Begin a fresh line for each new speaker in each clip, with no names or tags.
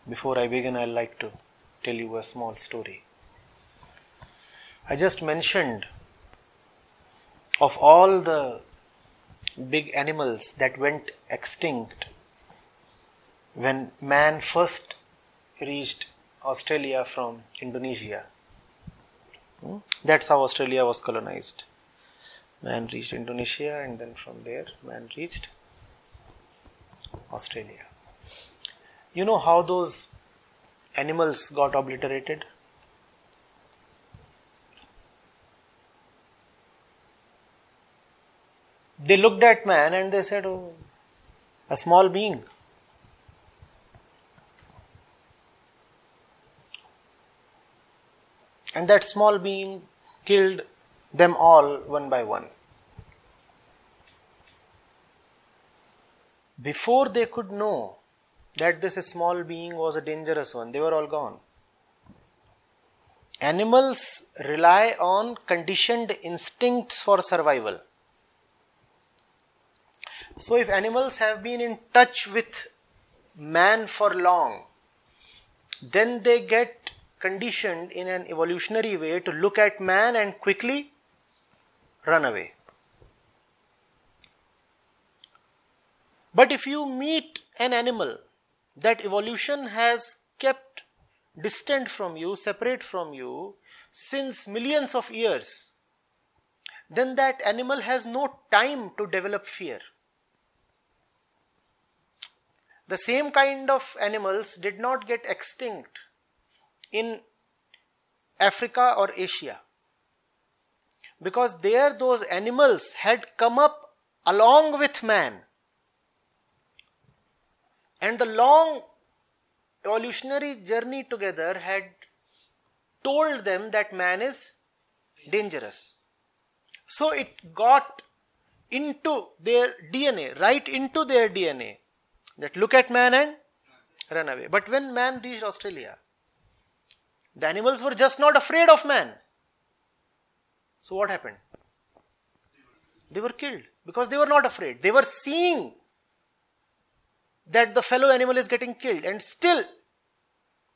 Before I begin, I'd like to tell you a small story. I just mentioned of all the big animals that went extinct when man first reached Australia from Indonesia. That's how Australia was colonized. Man reached Indonesia, and then from there man reached Australia. You know how those animals got obliterated? They looked at man and they said, "Oh, a small being." And that small being killed them all one by one. Before they could know that this small being was a dangerous one, they were all gone. Animals rely on conditioned instincts for survival. So if animals have been in touch with man for long, then they get conditioned in an evolutionary way to look at man and quickly run away. But if you meet an animal that evolution has kept distant from you, separate from you since millions of years, then that animal has no time to develop fear. The same kind of animals did not get extinct in Africa or Asia, because there those animals had come up along with man, and the long evolutionary journey together had told them that man is dangerous. So it got into their DNA, right into their DNA, that look at man and run away. But when man reached Australia, the animals were just not afraid of man. So what happened? They were killed because they were not afraid. They were seeing that the fellow animal is getting killed, and still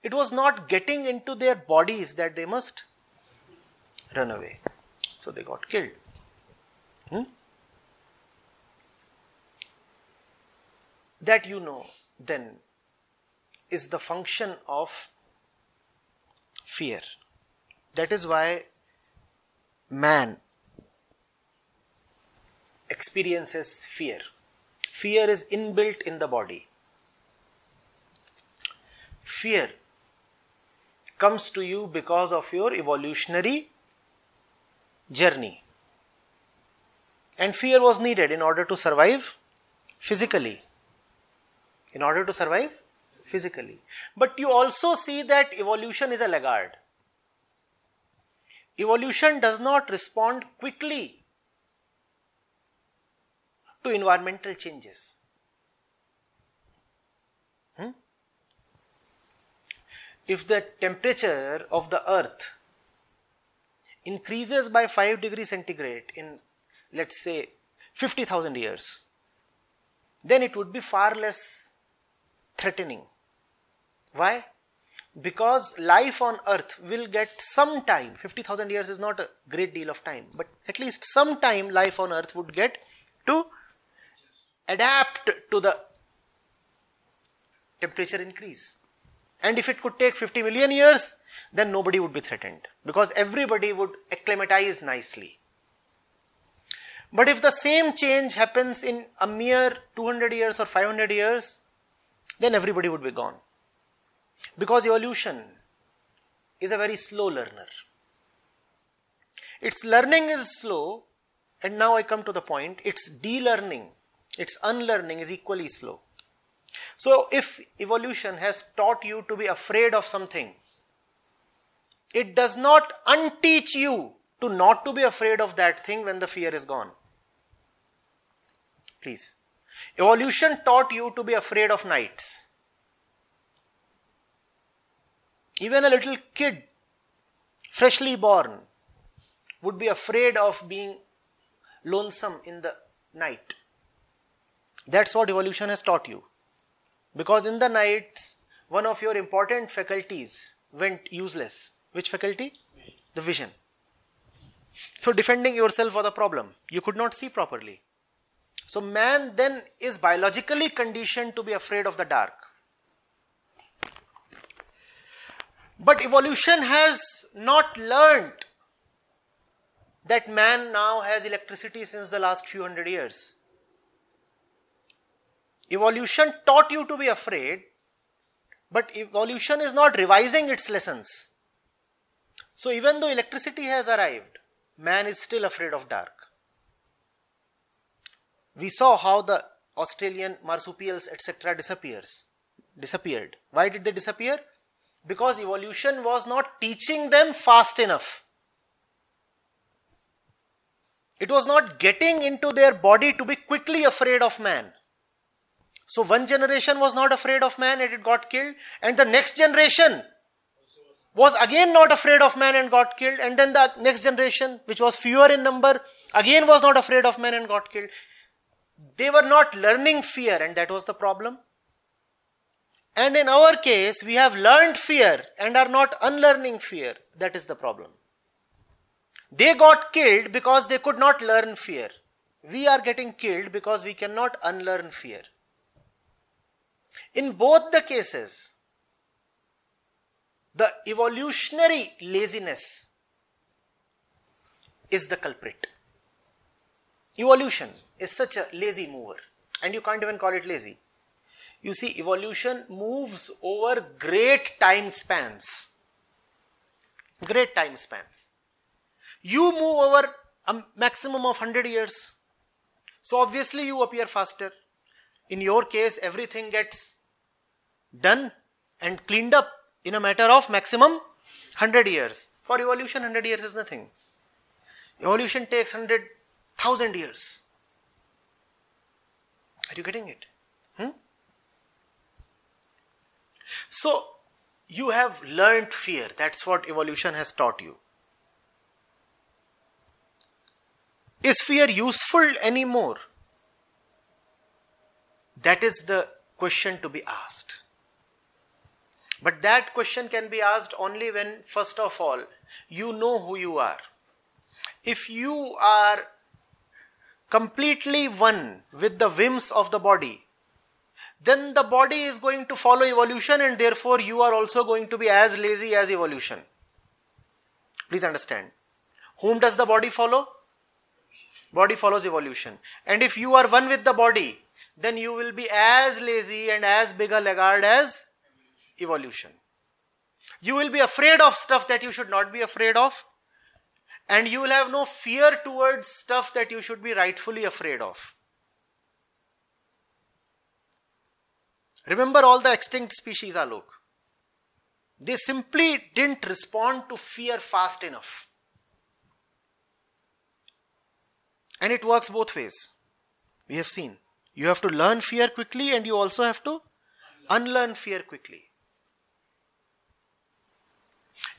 it was not getting into their bodies that they must run away. So they got killed. That, you know, then is the function of fear. That is why man experiences fear. Fear is inbuilt in the body. Fear comes to you because of your evolutionary journey. And fear was needed in order to survive physically. In order to survive physically. But you also see that evolution is a laggard. Evolution does not respond quickly to environmental changes. If the temperature of the earth increases by 5 degrees centigrade in, let's say, 50,000 years, then it would be far less threatening. Why? Because life on earth will get some time. 50,000 years is not a great deal of time, but at least some time life on earth would get to adapt to the temperature increase. And if it could take 50 million years, then nobody would be threatened, because everybody would acclimatize nicely. But if the same change happens in a mere 200 years or 500 years, then everybody would be gone. Because evolution is a very slow learner. Its learning is slow, and now I come to the point, its de-learning, its unlearning is equally slow. So if evolution has taught you to be afraid of something, it does not unteach you to not to be afraid of that thing when the fear is gone. Please. Evolution taught you to be afraid of nights. Even a little kid, freshly born, would be afraid of being lonesome in the night. That's what evolution has taught you. Because in the nights, one of your important faculties went useless. Which faculty? The vision. So defending yourself was a problem. You could not see properly. So man then is biologically conditioned to be afraid of the dark. But evolution has not learned that man now has electricity since the last few hundred years. Evolution taught you to be afraid, but evolution is not revising its lessons. So even though electricity has arrived, man is still afraid of dark. We saw how the Australian marsupials etc. disappeared. Why did they disappear? Because evolution was not teaching them fast enough. It was not getting into their body to be quickly afraid of man. So one generation was not afraid of man and it got killed, and the next generation was again not afraid of man and got killed, and then the next generation, which was fewer in number, again was not afraid of man and got killed. They were not learning fear, and that was the problem. And in our case, we have learned fear and are not unlearning fear. That is the problem. They got killed because they could not learn fear. We are getting killed because we cannot unlearn fear. In both the cases, the evolutionary laziness is the culprit. Evolution is such a lazy mover, and you can't even call it lazy. You see, evolution moves over great time spans. Great time spans. You move over a maximum of 100 years. So obviously you appear faster. In your case, everything gets done and cleaned up in a matter of maximum 100 years. For evolution, 100 years is nothing. Evolution takes 100,000 years. Are you getting it? So, you have learnt fear. That's what evolution has taught you. Is fear useful anymore? That is the question to be asked. But that question can be asked only when, first of all, you know who you are. If you are completely one with the whims of the body, then the body is going to follow evolution, and therefore you are also going to be as lazy as evolution. Please understand. Whom does the body follow? Body follows evolution. And if you are one with the body, then you will be as lazy and as big a laggard as evolution. You will be afraid of stuff that you should not be afraid of, and you will have no fear towards stuff that you should be rightfully afraid of. Remember all the extinct species, Alok. They simply didn't respond to fear fast enough. And it works both ways. We have seen. You have to learn fear quickly, and you also have to unlearn fear quickly.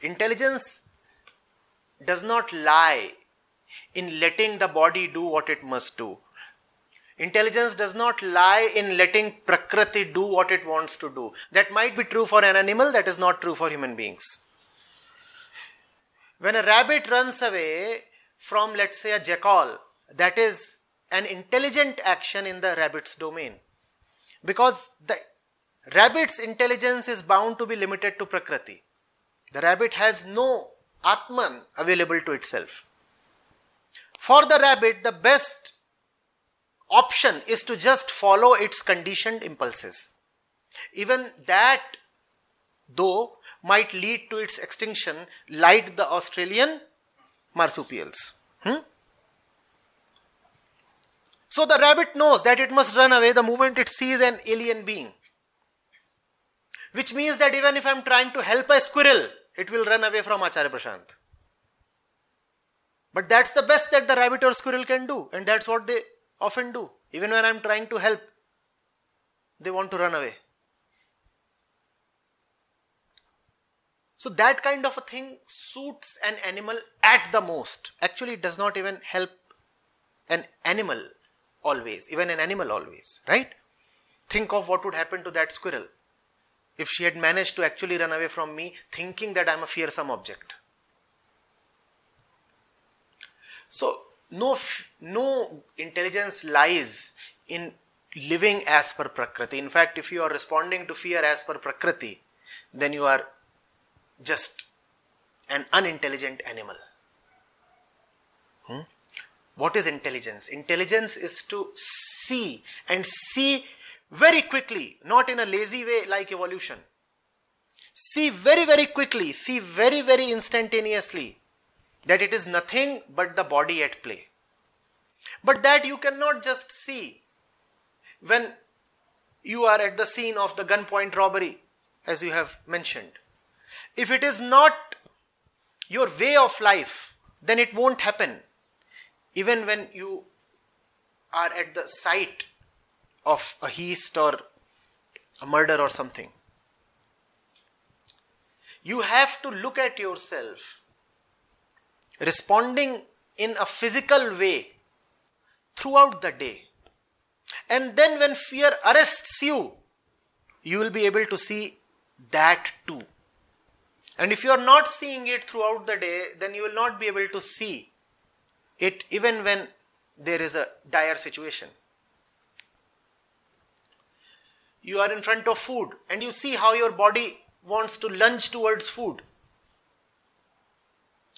Intelligence does not lie in letting the body do what it must do. Intelligence does not lie in letting Prakriti do what it wants to do. That might be true for an animal, that is not true for human beings. When a rabbit runs away from, let's say, a jackal, that is an intelligent action in the rabbit's domain. Because the rabbit's intelligence is bound to be limited to Prakriti. The rabbit has no Atman available to itself. For the rabbit, the best option is to just follow its conditioned impulses. Even that, though, might lead to its extinction, like the Australian marsupials. So the rabbit knows that it must run away the moment it sees an alien being. Which means that even if I am trying to help a squirrel, it will run away from Acharya Prashant. But that's the best that the rabbit or squirrel can do, and that's what they often do. Even when I am trying to help, they want to run away. So that kind of a thing suits an animal at the most. Actually, it does not even help an animal always, even an animal always, right? Think of what would happen to that squirrel. if she had managed to actually run away from me, thinking that I am a fearsome object. So, no intelligence lies in living as per Prakriti. In fact, if you are responding to fear as per Prakriti, then you are just an unintelligent animal. What is intelligence? Intelligence is to see, and see very quickly, not in a lazy way like evolution. See very, very quickly, see very, very instantaneously that it is nothing but the body at play. But that you cannot just see when you are at the scene of the gunpoint robbery, as you have mentioned. If it is not your way of life, then it won't happen. Even when you are at the site of a heist or a murder or something, you have to look at yourself responding in a physical way throughout the day. And then when fear arrests you, you will be able to see that too. And if you are not seeing it throughout the day, then you will not be able to see it even when there is a dire situation. You are in front of food and you see how your body wants to lunge towards food.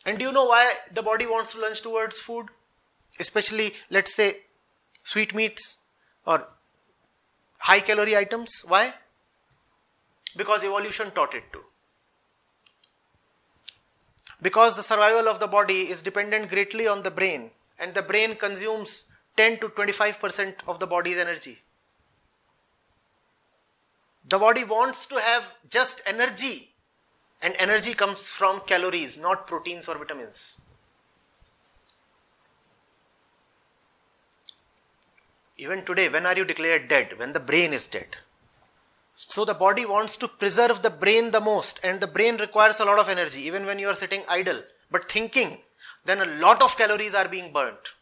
And do you know why the body wants to lunge towards food? Especially, let's say, sweetmeats or high calorie items. Why? Because evolution taught it to. Because the survival of the body is dependent greatly on the brain, and the brain consumes 10 to 25% of the body's energy. The body wants to have just energy, and energy comes from calories, not proteins or vitamins. Even today, when are you declared dead? When the brain is dead. So the body wants to preserve the brain the most, and the brain requires a lot of energy even when you are sitting idle. But thinking, then a lot of calories are being burnt.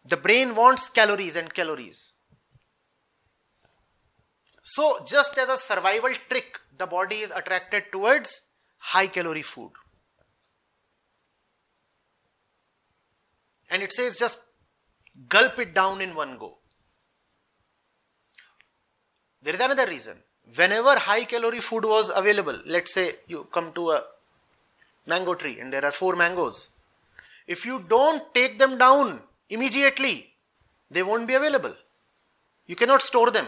The brain wants calories and calories. So just as a survival trick, the body is attracted towards high calorie food. And it says just gulp it down in one go. There is another reason. Whenever high calorie food was available, let's say you come to a mango tree and there are 4 mangoes. If you don't take them down immediately, they won't be available. You cannot store them.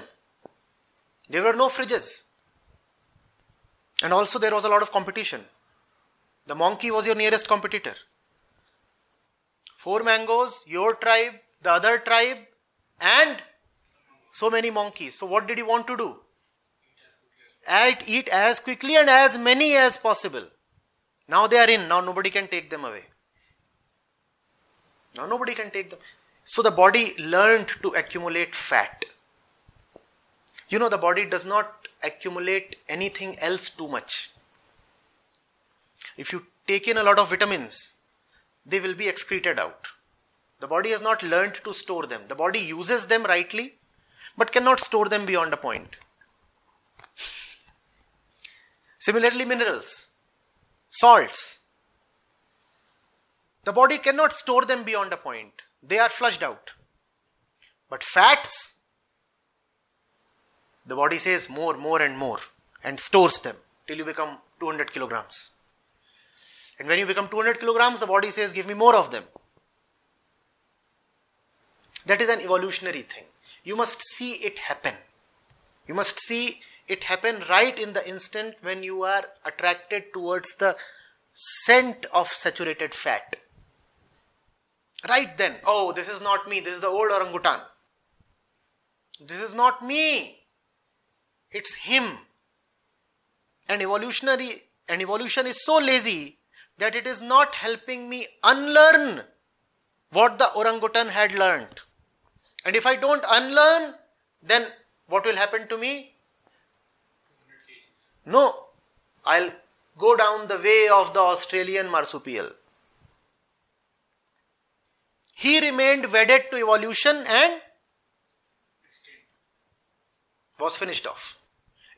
There were no fridges. And also there was a lot of competition. The monkey was your nearest competitor. 4 mangoes, your tribe, the other tribe, and so many monkeys. So what did he want to do? Eat as quickly and as many as possible. Now they are in. Now nobody can take them away. Now nobody can take them. So the body learned to accumulate fat. You know, the body does not accumulate anything else too much. If you take in a lot of vitamins, they will be excreted out. The body has not learned to store them. The body uses them rightly, but cannot store them beyond a point. Similarly, minerals, salts. The body cannot store them beyond a point. They are flushed out. But fats, the body says more and more and stores them till you become 200 kilograms. And when you become 200 kilograms, the body says, give me more of them. That is an evolutionary thing. You must see it happen. You must see it happen right in the instant when you are attracted towards the scent of saturated fat. Right then, oh, this is not me, this is the old orangutan. This is not me. It's him. And evolution is so lazy that it is not helping me unlearn what the orangutan had learned. And if I don't unlearn, then what will happen to me? No, I'll go down the way of the Australian marsupial. He remained wedded to evolution and was finished off.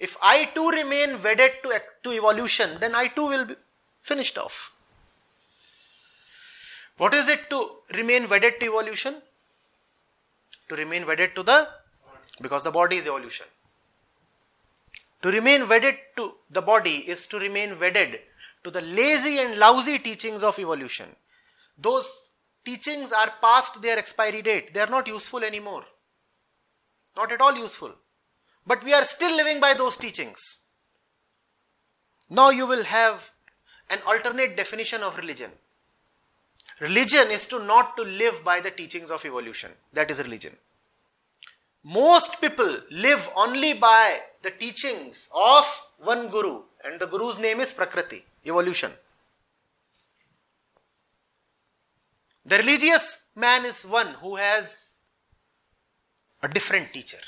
If I too remain wedded to evolution, then I too will be finished off. What is it to remain wedded to evolution? To remain wedded to because the body is evolution. To remain wedded to the body is to remain wedded to the lazy and lousy teachings of evolution. Those teachings are past their expiry date. They are not useful anymore. Not at all useful. But we are still living by those teachings. Now you will have an alternate definition of religion. Religion is not to live by the teachings of evolution. That is religion. Most people live only by the teachings of one guru, and the guru's name is Prakriti, evolution. The religious man is one who has a different teacher.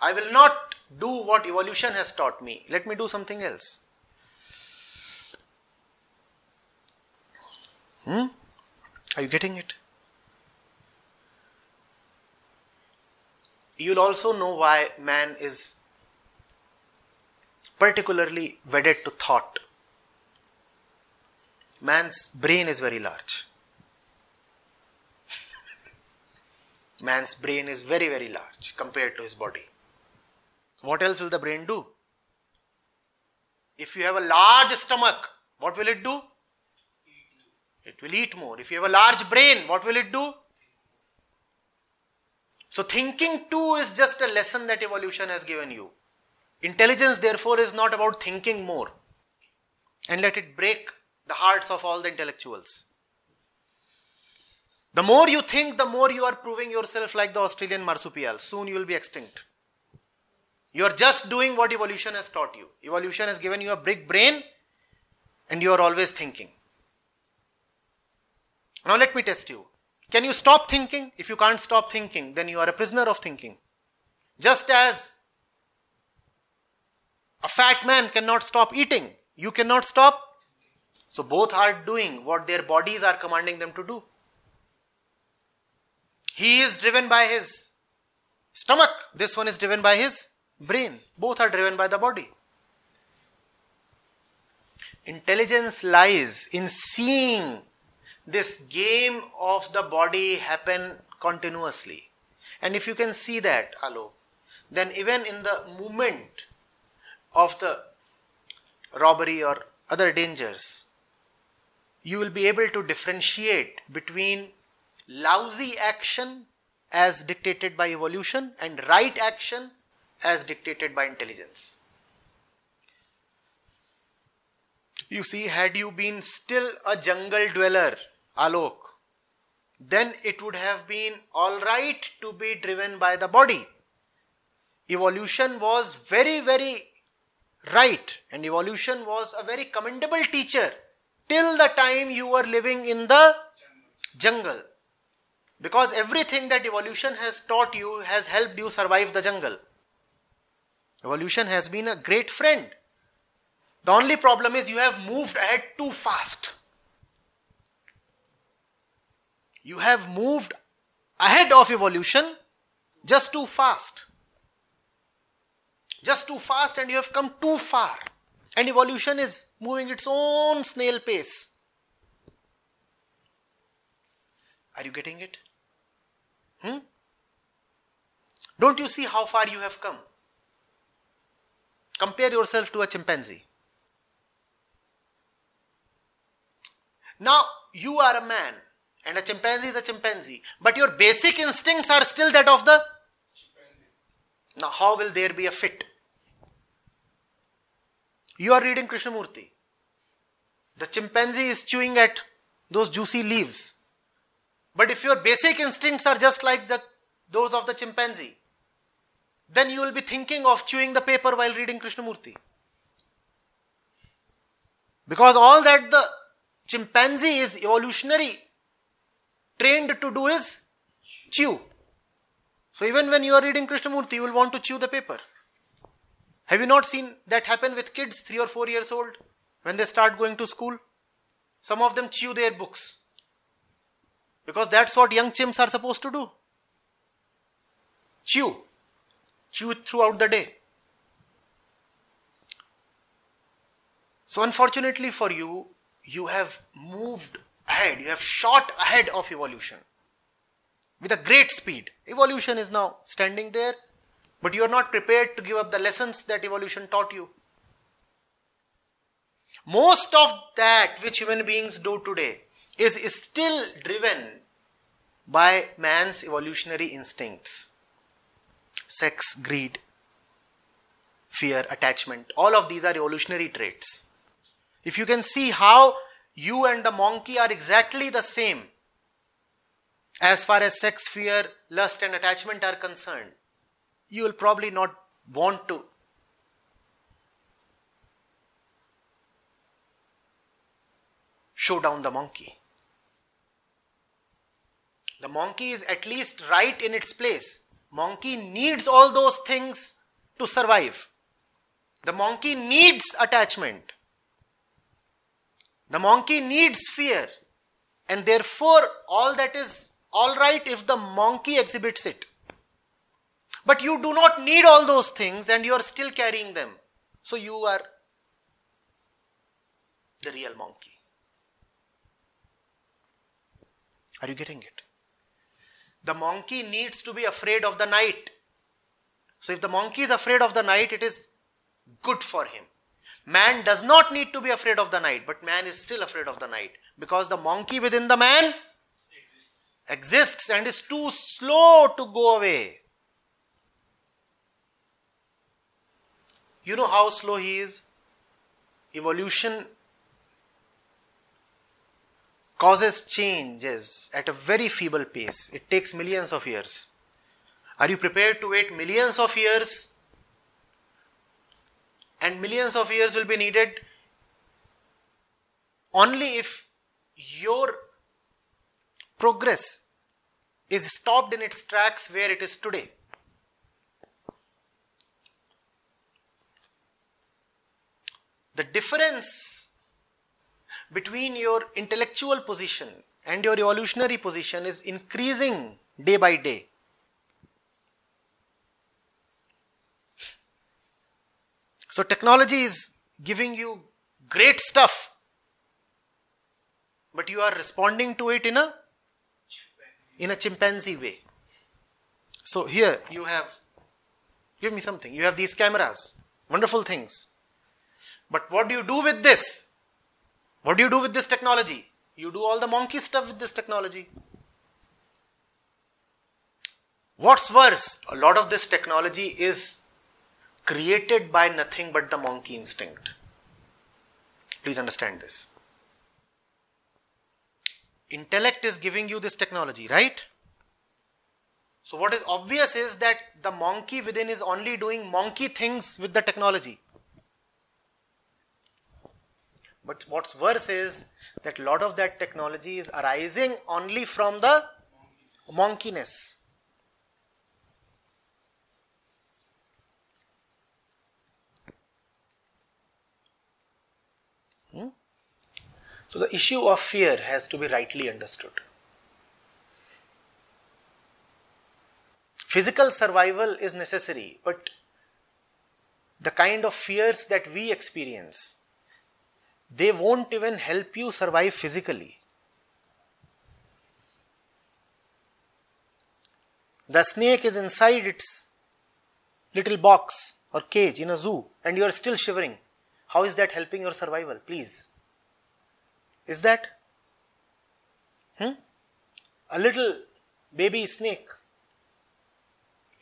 I will not do what evolution has taught me. Let me do something else. Are you getting it? You'll also know why man is particularly wedded to thought. Man's brain is very large. Man's brain is very, very large compared to his body. What else will the brain do? If you have a large stomach, what will it do? It will eat more. If you have a large brain, what will it do? So thinking too is just a lesson that evolution has given you. Intelligence therefore is not about thinking more. And let it break the hearts of all the intellectuals. The more you think, the more you are proving yourself like the Australian marsupial. Soon you will be extinct. You are just doing what evolution has taught you. Evolution has given you a big brain and you are always thinking. Now let me test you. Can you stop thinking? If you can't stop thinking, then you are a prisoner of thinking. Just as a fat man cannot stop eating, you cannot stop. So both are doing what their bodies are commanding them to do. He is driven by his stomach. This one is driven by his brain. Both are driven by the body. Intelligence lies in seeing this game of the body happen continuously. And if you can see that, Alok, then even in the movement of the robbery or other dangers, you will be able to differentiate between lousy action as dictated by evolution and right action as dictated by intelligence. You see, had you been still a jungle dweller, Alok, then it would have been alright to be driven by the body. Evolution was very, very right, and evolution was a very commendable teacher till the time you were living in the jungle. Because everything that evolution has taught you has helped you survive the jungle. Evolution has been a great friend. The only problem is you have moved ahead too fast. You have moved ahead of evolution just too fast. Just too fast, and you have come too far. And evolution is moving its own snail pace. Are you getting it? Don't you see how far you have come? Compare yourself to a chimpanzee. Now, you are a man and a chimpanzee is a chimpanzee, but your basic instincts are still that of the chimpanzee. Now, how will there be a fit? You are reading Krishnamurti. The chimpanzee is chewing at those juicy leaves. But if your basic instincts are just like those of the chimpanzee, then you will be thinking of chewing the paper while reading Krishnamurti. Because all that the chimpanzee is evolutionary trained to do is chew. So even when you are reading Krishnamurti, you will want to chew the paper. Have you not seen that happen with kids 3 or 4 years old? When they start going to school, some of them chew their books. Because that's what young chimps are supposed to do. Chew. chew it throughout the day. So unfortunately for you, you have moved ahead, you have shot ahead of evolution with a great speed. Evolution is now standing there, but you are not prepared to give up the lessons that evolution taught you. Most of that which human beings do today is still driven by man's evolutionary instincts. Sex, greed, fear, attachment, all of these are evolutionary traits. If you can see how you and the monkey are exactly the same as far as sex, fear, lust and attachment are concerned, you will probably not want to show down the monkey. The monkey is at least right in its place. Monkey needs all those things to survive. The monkey needs attachment. The monkey needs fear. And therefore, all that is all right if the monkey exhibits it. But you do not need all those things and you are still carrying them. So you are the real monkey. Are you getting it? The monkey needs to be afraid of the night. So if the monkey is afraid of the night, it is good for him. Man does not need to be afraid of the night, but man is still afraid of the night because the monkey within the man exists and is too slow to go away. You know how slow he is? Evolution causes changes at a very feeble pace. It takes millions of years. Are you prepared to wait millions of years? And millions of years will be needed only if your progress is stopped in its tracks where it is today. The difference between your intellectual position and your evolutionary position is increasing day by day. So technology is giving you great stuff, but you are responding to it in a chimpanzee way. So here you have, give me something, you have these cameras, wonderful things. But what do you do with this? What do you do with this technology? You do all the monkey stuff with this technology. What's worse, a lot of this technology is created by nothing but the monkey instinct. Please understand this. Intellect is giving you this technology, right? So what is obvious is that the monkey within is only doing monkey things with the technology. But what's worse is that a lot of that technology is arising only from the monkeyness. So the issue of fear has to be rightly understood. Physical survival is necessary, but the kind of fears that we experience, they won't even help you survive physically. The snake is inside its little box or cage in a zoo and you are still shivering. How is that helping your survival? Please. Is that? A little baby snake,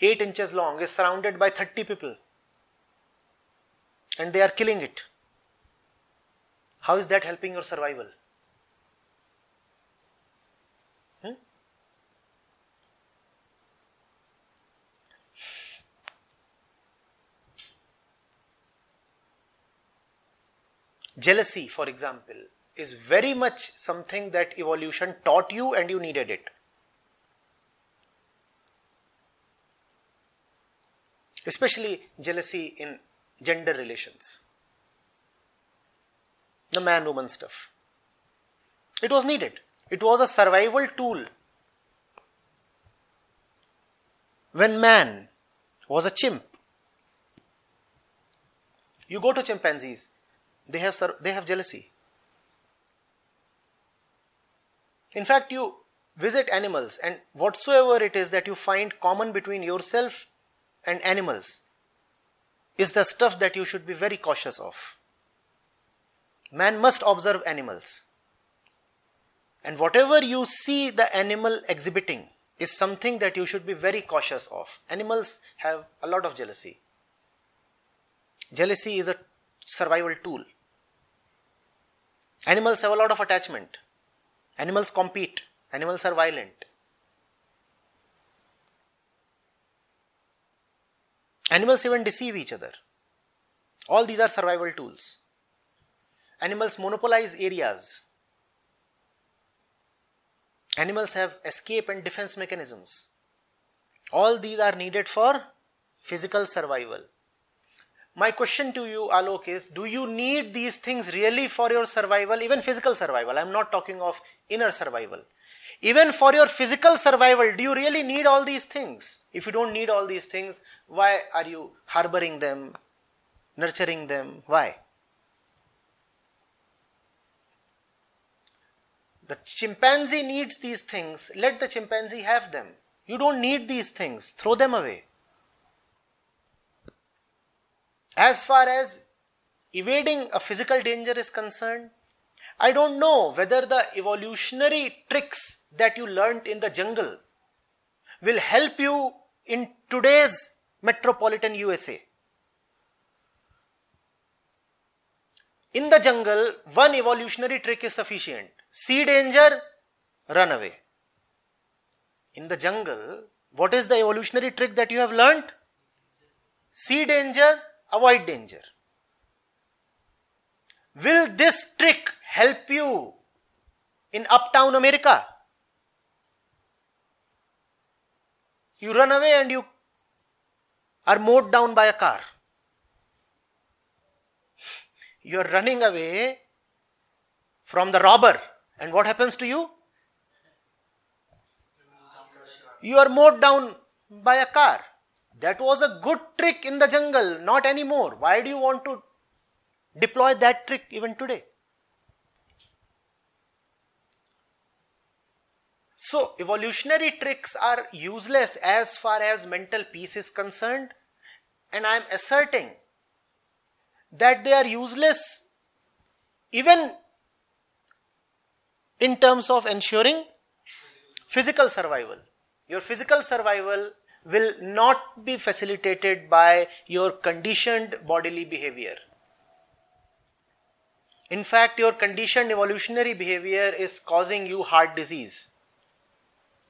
8 inches long, is surrounded by 30 people and they are killing it. How is that helping your survival? Jealousy, for example, is very much something that evolution taught you and you needed it. Especially jealousy in gender relations. The man-woman stuff. It was needed. It was a survival tool. When man was a chimp. You go to chimpanzees, they have jealousy. In fact, you visit animals and whatsoever it is that you find common between yourself and animals is the stuff that you should be very cautious of. Man must observe animals. And whatever you see the animal exhibiting is something that you should be very cautious of. Animals have a lot of jealousy. Jealousy is a survival tool. Animals have a lot of attachment. Animals compete. Animals are violent. Animals even deceive each other. All these are survival tools. Animals monopolize areas. Animals have escape and defense mechanisms. All these are needed for physical survival. My question to you, Alok, is, do you need these things really for your survival, even physical survival? I am not talking of inner survival. Even for your physical survival, do you really need all these things? If you don't need all these things, why are you harboring them, nurturing them? Why? The chimpanzee needs these things. Let the chimpanzee have them. You don't need these things. Throw them away. As far as evading a physical danger is concerned, I don't know whether the evolutionary tricks that you learnt in the jungle will help you in today's metropolitan USA. In the jungle, one evolutionary trick is sufficient. See danger, run away. In the jungle, what is the evolutionary trick that you have learnt? See danger, avoid danger. Will this trick help you in uptown America? You run away and you are mowed down by a car. You are running away from the robber. And what happens to you? You are mowed down by a car. That was a good trick in the jungle, not anymore. Why do you want to deploy that trick even today? So, evolutionary tricks are useless as far as mental peace is concerned, and I am asserting that they are useless even in terms of ensuring physical survival. Your physical survival will not be facilitated by your conditioned bodily behavior. In fact, your conditioned evolutionary behavior is causing you heart disease.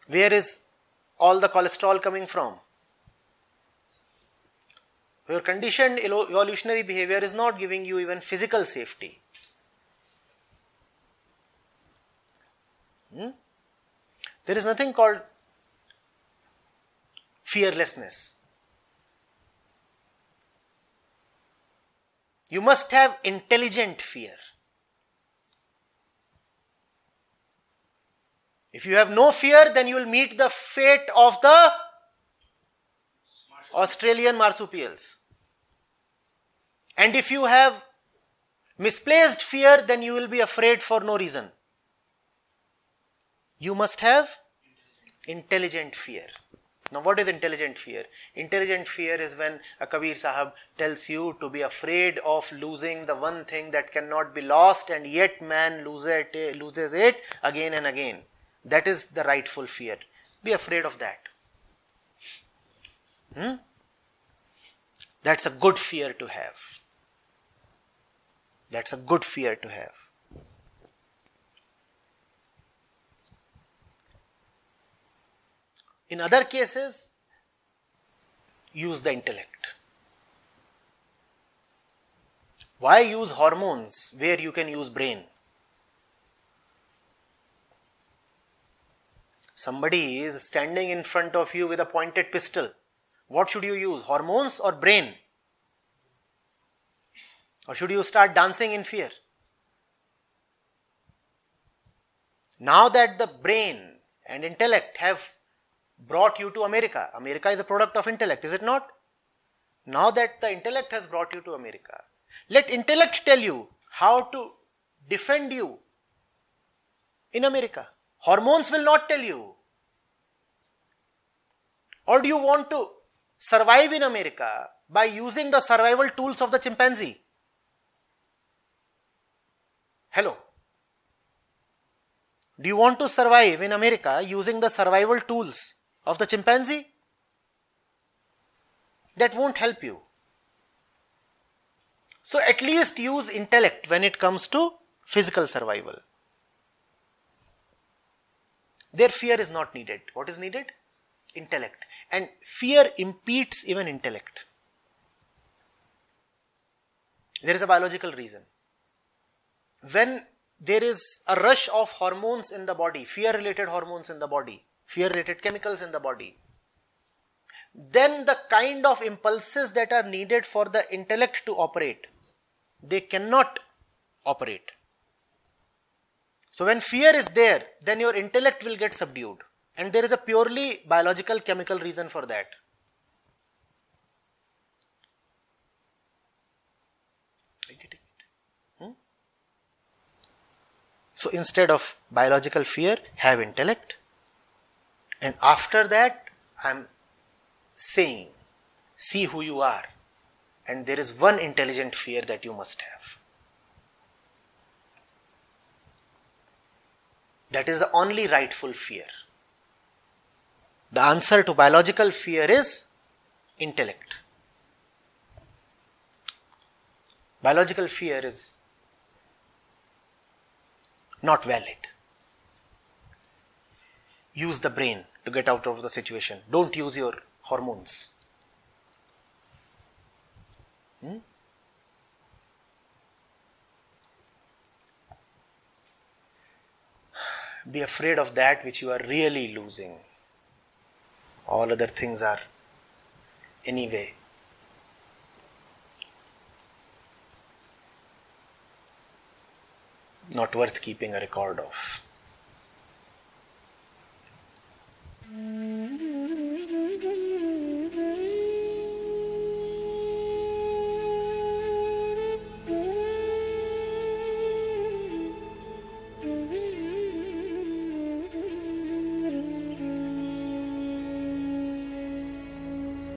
Where is all the cholesterol coming from? Your conditioned evolutionary behavior is not giving you even physical safety. There is nothing called fearlessness. You must have intelligent fear. If you have no fear, then you will meet the fate of the Australian marsupials. And if you have misplaced fear, then you will be afraid for no reason. You must have intelligent fear. Now what is intelligent fear? Intelligent fear is when a Kabir Sahib tells you to be afraid of losing the one thing that cannot be lost, and yet man loses it again and again. That is the rightful fear. Be afraid of that. That's a good fear to have. That's a good fear to have. In other cases, use the intellect. Why use hormones where you can use brain? Somebody is standing in front of you with a pointed pistol. What should you use? Hormones or brain? Or should you start dancing in fear? Now that the brain and intellect have brought you to America. America is a product of intellect, is it not? Now that the intellect has brought you to America, let intellect tell you how to defend you in America. Hormones will not tell you. Or do you want to survive in America by using the survival tools of the chimpanzee? Hello. Do you want to survive in America using the survival tools of the chimpanzee? That won't help you. So at least use intellect when it comes to physical survival. Their fear is not needed. What is needed? Intellect. And fear impedes even intellect. There is a biological reason. When there is a rush of hormones in the body, fear-related hormones in the body, fear-related chemicals in the body, then the kind of impulses that are needed for the intellect to operate, they cannot operate. So when fear is there, then your intellect will get subdued. And there is a purely biological chemical reason for that. Are you getting it? So instead of biological fear, have intellect. And after that, I am saying, see who you are. And there is one intelligent fear that you must have. That is the only rightful fear. The answer to biological fear is intellect. Biological fear is not valid. Use the brain to get out of the situation. Don't use your hormones. Be afraid of that which you are really losing. All other things are anyway not worth keeping a record of.